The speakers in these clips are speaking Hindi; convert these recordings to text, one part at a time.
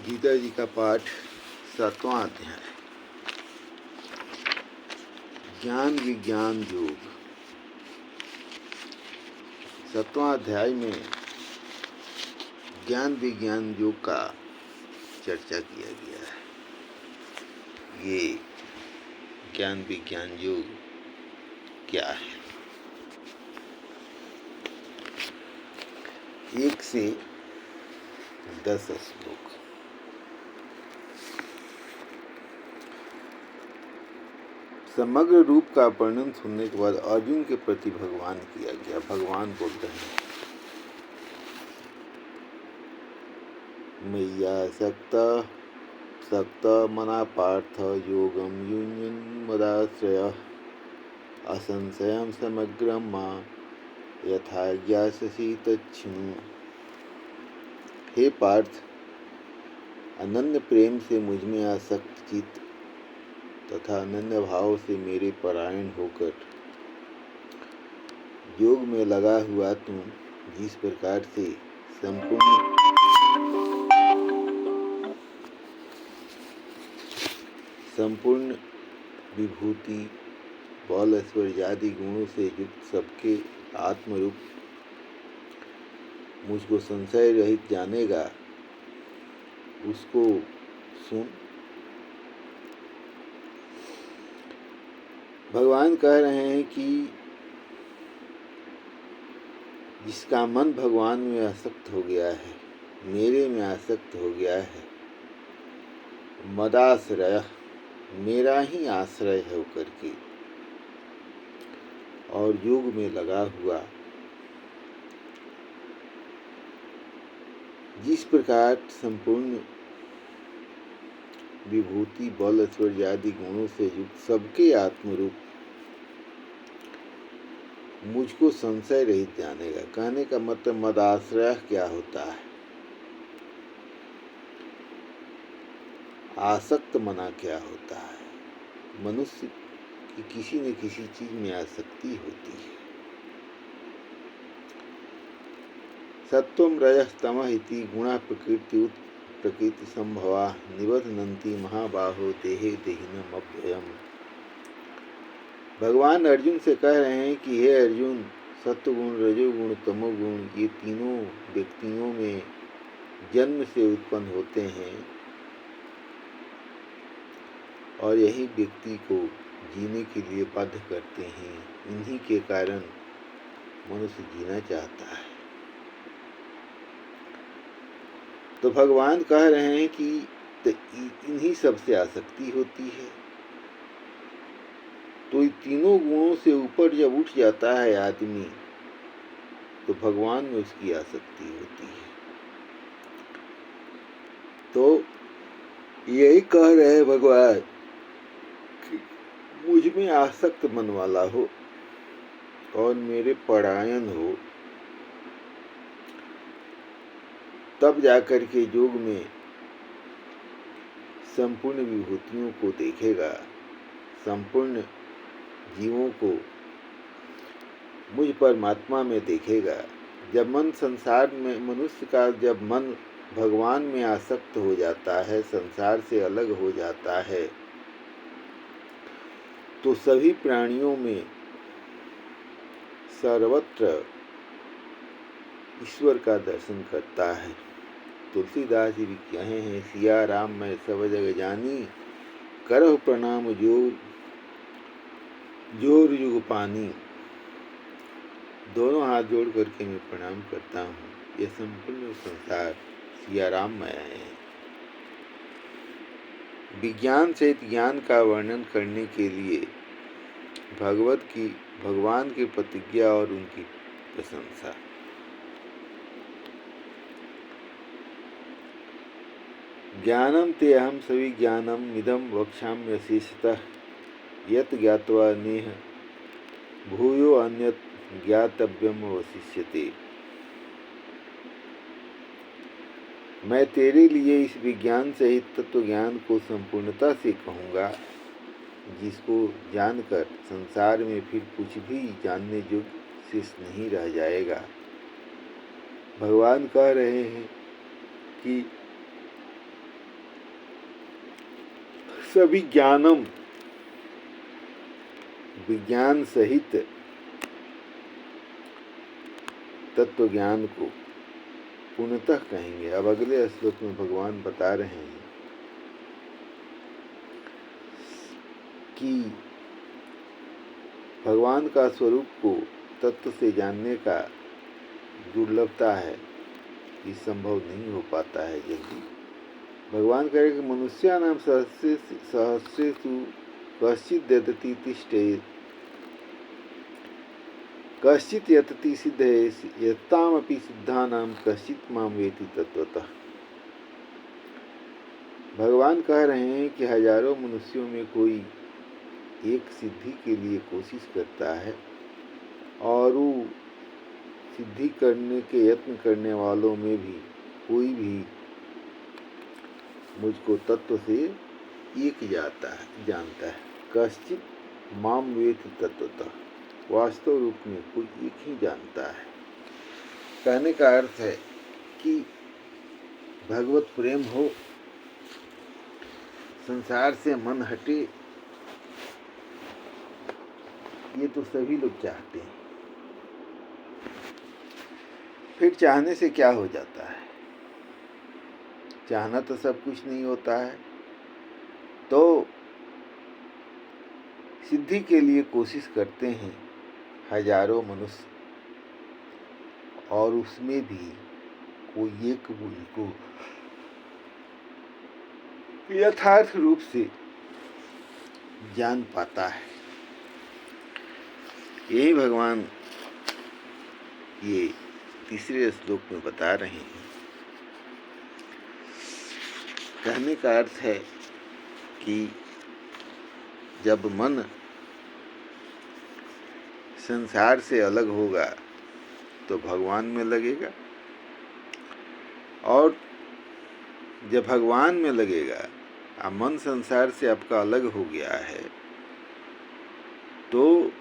गीता जी का पाठ 7वां अध्याय ज्ञान विज्ञान योग। 7वां अध्याय में ज्ञान विज्ञान योग का चर्चा किया गया है। ये ज्ञान विज्ञान योग क्या है? 1 से 10 श्लोक। समग्र रूप का वर्णन सुनने के बाद अर्जुन के प्रति भगवान किया गया। भगवान बोलते हैं, मय्या सक्त मना पार्थ योगम युञ्जन मदाश्रय असंशयं समग्रं मा यथा ज्ञास्यसि तच्छृणु। हे पार्थ, अनन्य प्रेम से मुझ में आसक्त चित्त तथा अनन्य भाव से मेरे परायण होकर योग में लगा हुआ तुम जिस प्रकार से संपूर्ण विभूति बल ऐश्वर्य आदि गुणों से युक्त सबके आत्मरूप मुझको संशय रहित जानेगा, उसको सुन। भगवान कह रहे हैं कि जिसका मन भगवान में आसक्त हो गया है, मेरे में आसक्त हो गया है, मदाश्रय मेरा ही आश्रय है होकर के, और योग में लगा हुआ, जिस प्रकार संपूर्ण विभूति बल ऐश्वर्य आदि गुणों से युक्त सबके आत्मरूप मुझको संशय रहित जानेगा। कहने का मतलब मदाश्रय क्या होता है? आसक्त मना क्या होता है? मनुष्य की किसी न किसी चीज में आसक्ति होती है। सत्वम रजः तमः इति गुणः प्रकृति संभवा निबध्नन्ति महाबाहो देहे देहिनम् अव्ययम्। भगवान अर्जुन से कह रहे हैं कि हे अर्जुन, सत्वगुण रजोगुण तमोगुण ये तीनों व्यक्तियों में जन्म से उत्पन्न होते हैं और यही व्यक्ति को जीने के लिए बाध्य करते हैं। इन्हीं के कारण मनुष्य जीना चाहता है। तो भगवान कह रहे हैं कि इन्हीं सबसे आसक्ति होती है। तो इन तीनों गुणों से ऊपर जब उठ जाता है आदमी, तो भगवान में उसकी आसक्ति होती है। तो यही कह रहे हैं भगवान कि मुझ में आसक्त मन वाला हो और मेरे परायण हो, तब जाकर के योग में संपूर्ण विभूतियों को देखेगा, संपूर्ण जीवों को मुझ परमात्मा में देखेगा। जब मन संसार में, मनुष्य का जब मन भगवान में आसक्त हो जाता है, संसार से अलग हो जाता है, तो सभी प्राणियों में सर्वत्र ईश्वर का दर्शन करता है। तुलसीदास जी भी कहे हैं, सिया राम मैं सब जग जानी, करहु प्रणाम जोर युग पानी। दोनों हाथ जोड़ करके मैं प्रणाम करता हूँ। यह संपूर्ण संसार सिया राम में है। विज्ञान सहित ज्ञान का वर्णन करने के लिए भगवान की प्रतिज्ञा और उनकी प्रशंसा। ज्ञानम ते अहम सभी ज्ञानम इदम वक्ष्याम्यशेषतः यत् ज्ञात्वा नेह भूयो अन्यत् ज्ञातव्यम अवशिष्यते। मैं तेरे लिए इस विज्ञान सहित तत्व ज्ञान को संपूर्णता से कहूँगा, जिसको जानकर संसार में फिर कुछ भी जानने योग्य शेष नहीं रह जाएगा। भगवान कह रहे हैं कि सभी ज्ञानम विज्ञान सहित तत्व ज्ञान को पूर्णतः कहेंगे। अब अगले श्लोक में भगवान बता रहे हैं कि भगवान का स्वरूप को तत्व से जानने का दुर्लभता है, ये संभव नहीं हो पाता है जल्दी। भगवान कह रहे कि मनुष्यानां सहस्रेषु कश्चित् यतति तिष्ठेत् कश्चित् यतति सिद्धयेत् यत्तामपि सिद्धानां कश्चित् मां वेति तत्वतः। भगवान कह रहे हैं कि हजारों मनुष्यों में कोई एक सिद्धि के लिए कोशिश करता है और वो सिद्धि करने के यत्न करने वालों में भी कोई भी मुझको तत्व से एक जानता है। कश्चित् मां वेति तत्वतः, वास्तव रूप में कोई एक ही जानता है। कहने का अर्थ है कि भगवत प्रेम हो, संसार से मन हटे, ये तो सभी लोग चाहते हैं। फिर चाहने से क्या हो जाता है? चाहना तो सब कुछ नहीं होता है। तो सिद्धि के लिए कोशिश करते हैं हजारों मनुष्य, और उसमें भी कोई एक को यथार्थ रूप से जान पाता है। यही भगवान ये तीसरे श्लोक में बता रहे हैं। कहने का अर्थ है कि जब मन संसार से अलग होगा तो भगवान में लगेगा, और जब भगवान में लगेगा और मन संसार से आपका अलग हो गया है तो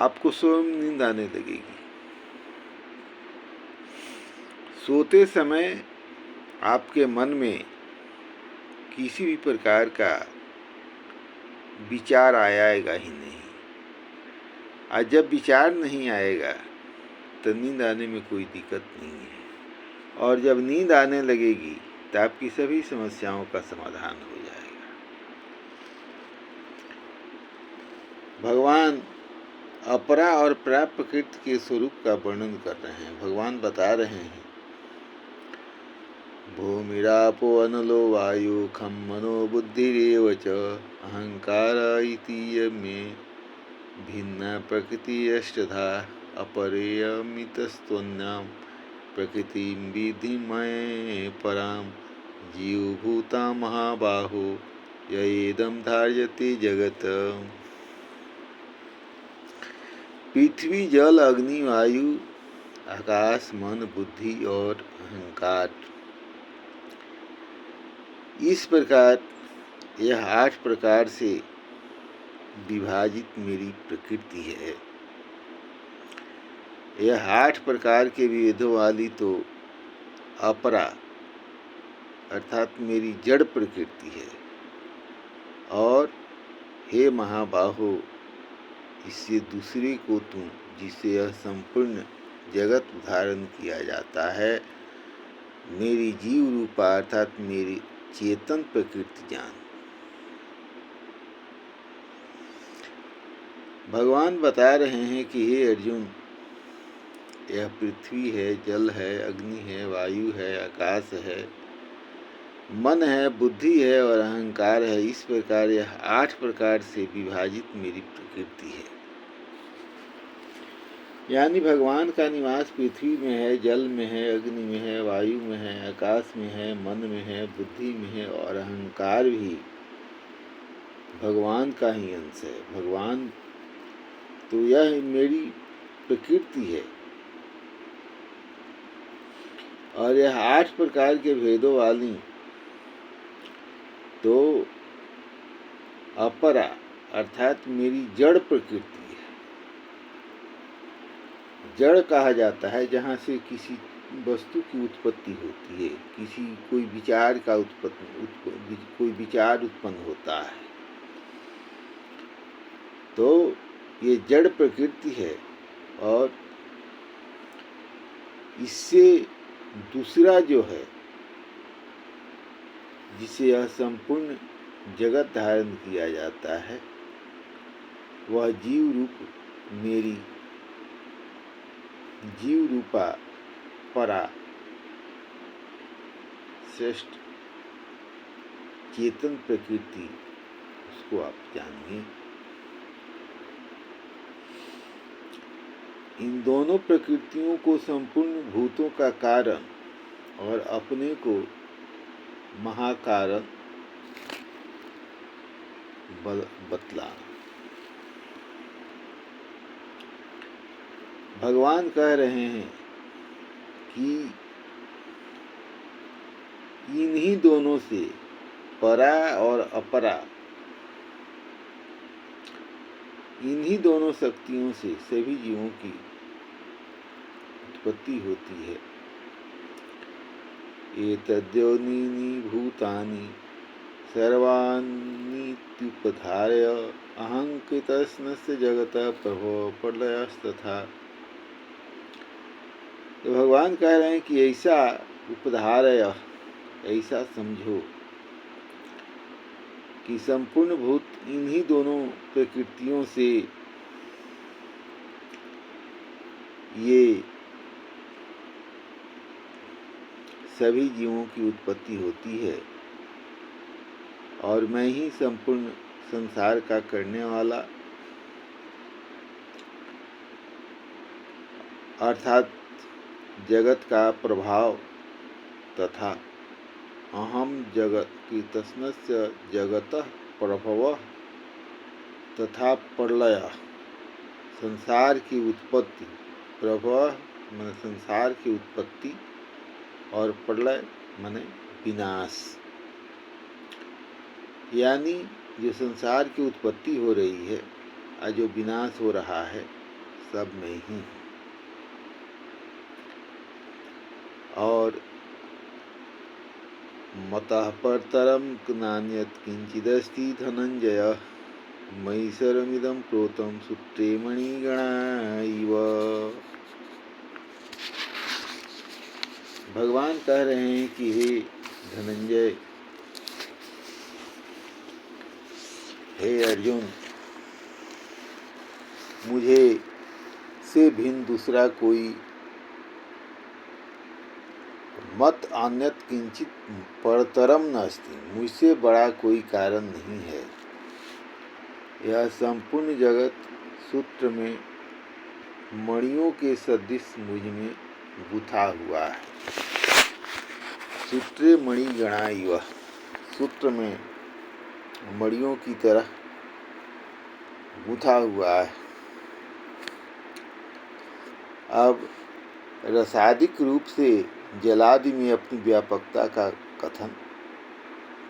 आपको स्वयं नींद आने लगेगी। सोते समय आपके मन में किसी भी प्रकार का विचार आएगा ही नहीं, और जब विचार नहीं आएगा तो नींद आने में कोई दिक्कत नहीं है, और जब नींद आने लगेगी तो आपकी सभी समस्याओं का समाधान हो जाएगा। भगवान अपरा और परा प्रकृति के स्वरूप का वर्णन कर रहे हैं। भगवान बता रहे हैं भूमिरापो अनलो वायु खम मनो बुद्धिरेव च अहंकार इति मे भिन्ना प्रकृति अष्टधा अपरेयमितस्त्वन्यां प्रकृतिं विधि मये परां जीवभूता महाबाहो यदं धार्यते जगत। पृथ्वी जल अग्नि वायु आकाश मन बुद्धि और अहंकार, इस प्रकार यह 8 प्रकार से विभाजित मेरी प्रकृति है। यह 8 प्रकार के विभेदों वाली तो अपरा अर्थात मेरी जड़ प्रकृति है, और हे महाबाहो, इससे दूसरे को तुम जिसे यह संपूर्ण जगत धारण किया जाता है मेरी जीव रूपा अर्थात मेरी चेतन प्रकृति जान। भगवान बता रहे हैं कि हे अर्जुन, यह पृथ्वी है, जल है, अग्नि है, वायु है, आकाश है, मन है, बुद्धि है और अहंकार है। इस प्रकार यह 8 प्रकार से विभाजित मेरी प्रकृति है। यानी भगवान का निवास पृथ्वी में है, जल में है, अग्नि में है, वायु में है, आकाश में है, मन में है, बुद्धि में है, और अहंकार भी भगवान का ही अंश है। भगवान तो यह मेरी प्रकृति है, और यह 8 प्रकार के भेदों वाली तो अपरा अर्थात मेरी जड़ प्रकृति है। जड़ कहा जाता है जहाँ से किसी वस्तु की उत्पत्ति होती है, किसी कोई विचार का कोई विचार उत्पन्न होता है, तो ये जड़ प्रकृति है। और इससे दूसरा जो है, जिसे यह संपूर्ण जगत धारण किया जाता है, वह जीव रूपा परा श्रेष्ठ चेतन प्रकृति, उसको आप जानिए। इन दोनों प्रकृतियों को संपूर्ण भूतों का कारण और अपने को महाकारण बतलाना। भगवान कह रहे हैं कि इन्हीं दोनों से, परा और अपरा, इन्हीं दोनों शक्तियों से सभी जीवों की उत्पत्ति होती है। एतद्योनीनि भूतानि सर्वानीत्युपधार्य अहंकृतस्नस्य जगतः प्रभवः प्रलयस्तथा। तो भगवान कह रहे हैं कि ऐसा उपधार्य, ऐसा समझो कि संपूर्ण भूत इन्हीं दोनों प्रकृतियों से ये सभी जीवों की उत्पत्ति होती है, और मैं ही संपूर्ण संसार का करने वाला, अर्थात जगत का प्रभाव, तथा अहम जगत की तस्मस्य जगतः प्रभवः तथा प्रलय, संसार की उत्पत्ति, प्रभव माने संसार की उत्पत्ति और प्रलय माने विनाश। यानी जो संसार की उत्पत्ति हो रही है और जो विनाश हो रहा है, सब में ही। और मतः परतरं नान्यत् किंचिदस्ति धनंजय, मयि सर्वमिदं प्रोतं सूत्रे मणिगणा इव। भगवान कह रहे हैं कि हे धनंजय, हे अर्जुन, मुझे से भिन्न दूसरा कोई मत अन्यत किंचित परतरम नास्ति, मुझसे बड़ा कोई कारण नहीं है। यह संपूर्ण जगत सूत्र में मणियों के सदृश मुझ में गुथा हुआ है। सूत्रे मणि गणा इव, सूत्र में मणियों की तरह गुथा हुआ है। अब रसादिक रूप से जलादि में अपनी व्यापकता का कथन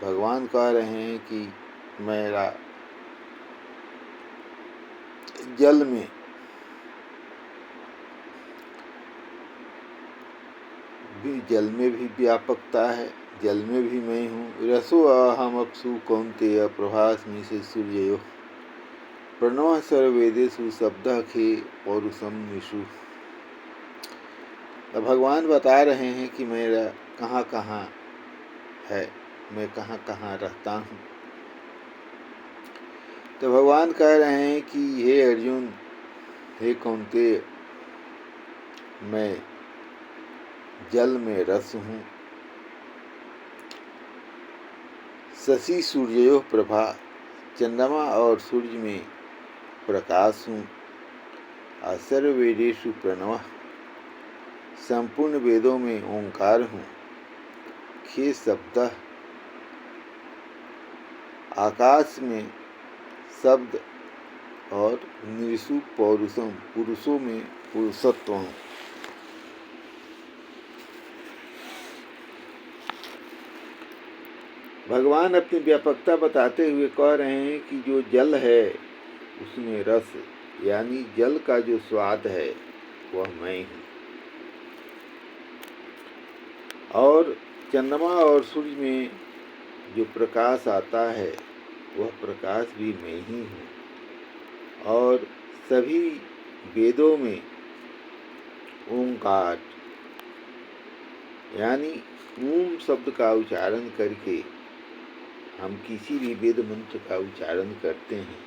भगवान कह रहे हैं कि मेरा जल में भी व्यापकता है, जल में भी मैं हूँ। रसो अहम अप्सु कौन्तेय प्रभास्मि से सूर्ययो, प्रणवः सर्ववेदेषु शब्दः खे पौरुषम निषु। तो भगवान बता रहे हैं कि मेरा कहाँ कहाँ है, मैं कहाँ कहाँ रहता हूँ। तो भगवान कह रहे हैं कि हे अर्जुन, हे कौन्तेय, मैं जल में रस हूँ, शशि सूर्ययो प्रभा, चंद्रमा और सूर्य में प्रकाश हूँ। सर्ववेदेषु प्रणवः, संपूर्ण वेदों में ओंकार हूँ। खे शब्द, आकाश में शब्द, और निषु पौरुषम, पुरुषों में पुरुषत्व हूँ। भगवान अपनी व्यापकता बताते हुए कह रहे हैं कि जो जल है उसमें रस, यानी जल का जो स्वाद है वह मैं हूँ। और चंद्रमा और सूर्य में जो प्रकाश आता है वह प्रकाश भी मैं ही हूँ। और सभी वेदों में ओंकार यानी ओम शब्द का उच्चारण करके हम किसी भी वेद मंत्र का उच्चारण करते हैं,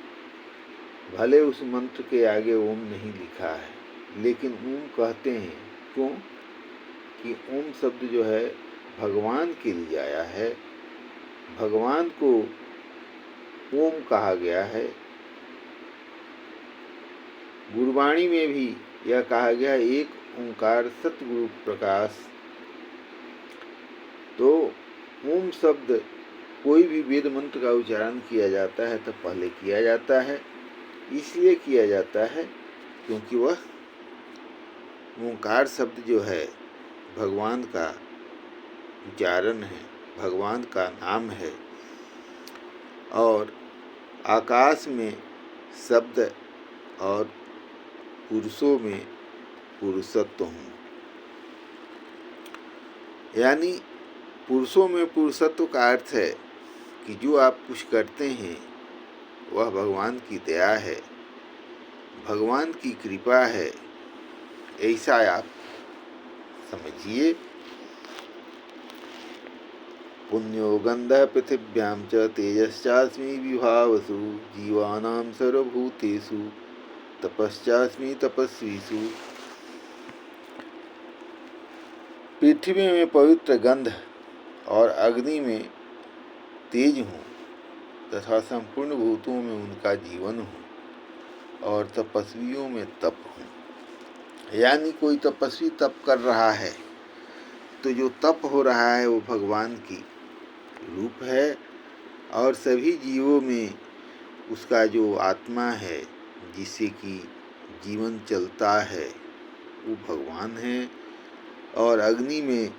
भले उस मंत्र के आगे ओम नहीं लिखा है, लेकिन ओम कहते हैं। क्यों? कि ओम शब्द जो है भगवान के लिए आया है, भगवान को ओम कहा गया है। गुरबाणी में भी यह कहा गया, एक ओंकार सतगुरु प्रकाश। तो ओम शब्द कोई भी वेद मंत्र का उच्चारण किया जाता है तो पहले किया जाता है, इसलिए किया जाता है क्योंकि वह ओंकार शब्द जो है भगवान का उच्चारण है, भगवान का नाम है। और आकाश में शब्द और पुरुषों में पुरुषत्व हूँ, यानी पुरुषों में पुरुषत्व का अर्थ है कि जो आप कुछ करते हैं वह भगवान की दया है, भगवान की कृपा है, ऐसा आप समझिए। पुण्यो गंधः पृथिव्यां च तेजश्चास्मि विभावसु जीवानां सर्वभूतेषु तपश्चास्मि तपस्वीषु। पृथ्वी में पवित्र गंध और अग्नि में तेज हूँ तथा संपूर्ण भूतों में उनका जीवन हूँ और तपस्वियों में तप हूँ। यानी कोई तपस्वी तप कर रहा है तो जो तप हो रहा है वो भगवान की रूप है, और सभी जीवों में उसका जो आत्मा है जिससे कि जीवन चलता है वो भगवान है। और अग्नि में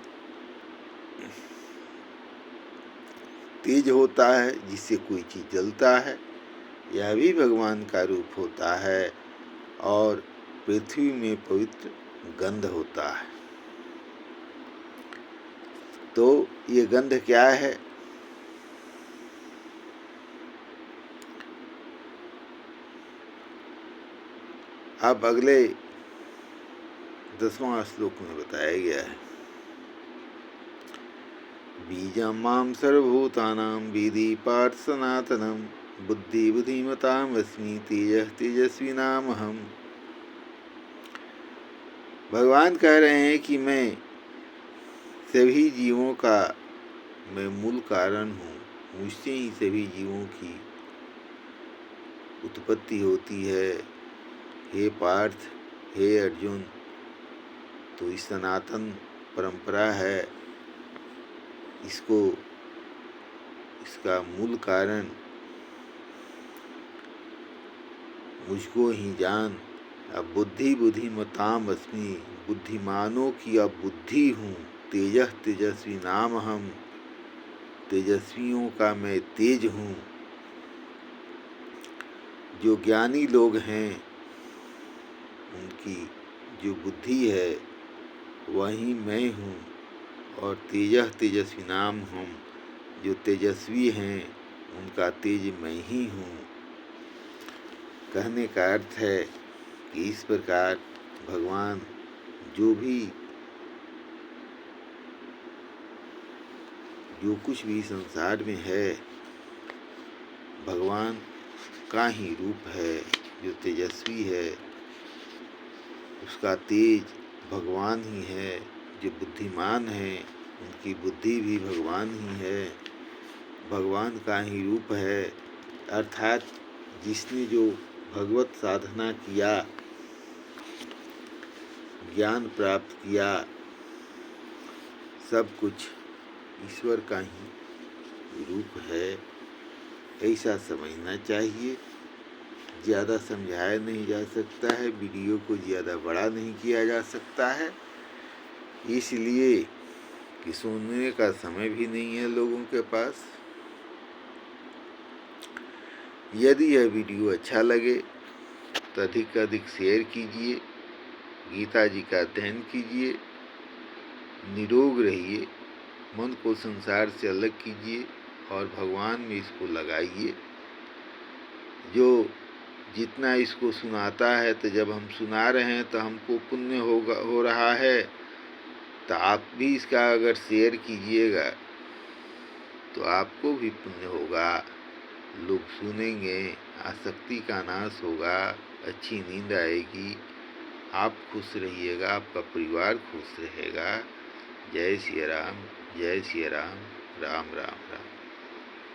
तेज होता है जिससे कोई चीज़ जलता है, यह भी भगवान का रूप होता है। और पृथ्वी में पवित्र गंध होता है। तो ये गंध क्या है? अब अगले 10वां श्लोक में बताया गया है, बीजं मां सर्वभूतानां विद्धि पार्थ सनातनं बुद्धि बुद्धिमतामस्मि तेजः तेजस्विनामहम्। भगवान कह रहे हैं कि मैं सभी जीवों का मैं मूल कारण हूँ, मुझसे ही सभी जीवों की उत्पत्ति होती है। हे पार्थ, हे अर्जुन, तो इस सनातन परंपरा है, इसका मूल कारण मुझको ही जान। अब बुद्धि बुद्धिमताम अस्मि, बुद्धिमानों की अब बुद्धि हूँ। तेजः तेजस्वी नाम हम, तेजस्वियों का मैं तेज हूँ। जो ज्ञानी लोग हैं उनकी जो बुद्धि है वही मैं हूँ। और तेजः तेजस्वी नाम हम, जो तेजस्वी हैं उनका तेज मैं ही हूँ। कहने का अर्थ है कि इस प्रकार भगवान जो कुछ भी संसार में है भगवान का ही रूप है। जो तेजस्वी है उसका तेज भगवान ही है। जो बुद्धिमान है उनकी बुद्धि भी भगवान ही है, भगवान का ही रूप है। अर्थात जिसने जो भगवत साधना किया, ज्ञान प्राप्त किया, सब कुछ ईश्वर का ही रूप है, ऐसा समझना चाहिए। ज़्यादा समझाया नहीं जा सकता है, वीडियो को ज़्यादा बड़ा नहीं किया जा सकता है, इसलिए कि सुनने का समय भी नहीं है लोगों के पास। यदि यह वीडियो अच्छा लगे तो अधिक से अधिक शेयर कीजिए, गीता जी का अध्ययन कीजिए, निरोग रहिए, मन को संसार से अलग कीजिए और भगवान में इसको लगाइए। जो जितना इसको सुनाता है, तो जब हम सुना रहे हैं तो हमको पुण्य हो रहा है, तो आप भी इसका अगर शेयर कीजिएगा तो आपको भी पुण्य होगा। लोग सुनेंगे, आसक्ति का नाश होगा, अच्छी नींद आएगी, आप खुश रहिएगा, आपका परिवार खुश रहेगा। जय सिया राम, जय सिया राम, राम राम राम।